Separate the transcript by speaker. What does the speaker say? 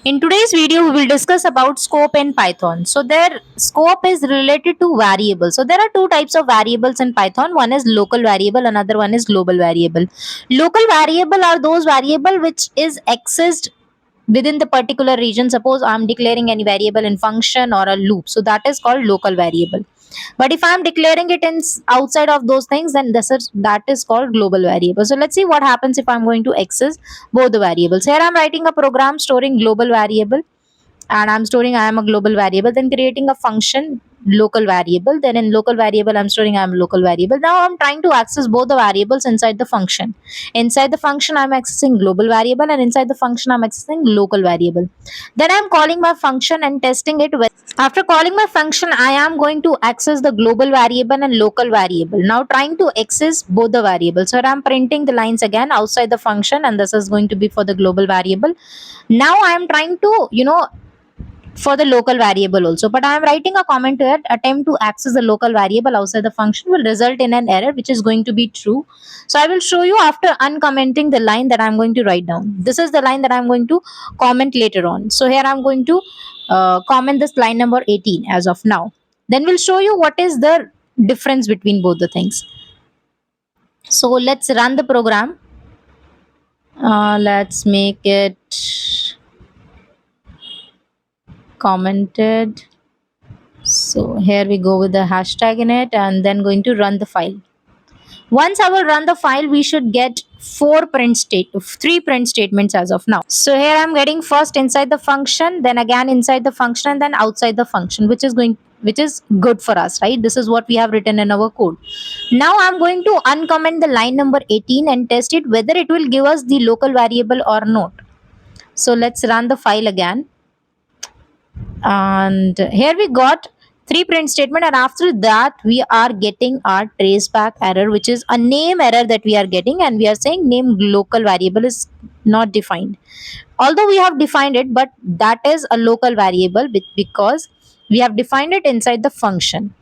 Speaker 1: In today's video, we will discuss about scope in Python. So their scope is related to variables. So there are two types of variables in Python. One is local variable, another one is global variable. Local variable are those variable which is accessed within the particular region. Suppose I'm declaring any variable in function or a loop, so that is called local variable. But if I'm declaring it in outside of those things, then that is called global variable. So let's see what happens if I'm going to access both the variables. Here I'm writing a program storing global variable, and I'm storing I am a global variable, then creating a function local variable, then in local variable I'm storing I am local variable. Now I'm trying to access both the variables inside the function. Inside the function I'm accessing global variable, and inside the function I'm accessing local variable. Then I'm calling my function and testing it with. After calling my function, I am going to access the global variable and local variable. Now trying to access both the variables. So I'm printing the lines again outside the function, and this is going to be for the global variable. Now I am trying to, for the local variable also, but I am writing a comment here. Attempt to access the local variable outside the function will result in an error which is going to be true. So I will show you after uncommenting the line that I'm going to write down. This is the line that I'm going to comment later on. So here I'm going to comment this line number 18 as of now. Then we'll show you what is the difference between both the things. So let's run the program. Let's make it commented. So here we go with the hashtag in it, and then going to run the file. Once I will run the file, we should get three print statements as of now. So here I'm getting first inside the function, then again inside the function, and then outside the function, which is good for us, right? This is what we have written in our code. Now I'm going to uncomment the line number 18 and test it whether it will give us the local variable or not. So let's run the file again. And here we got three print statement, and after that we are getting our traceback error, which is a name error that we are getting, and we are saying name local variable is not defined, although we have defined it, but that is a local variable because we have defined it inside the function.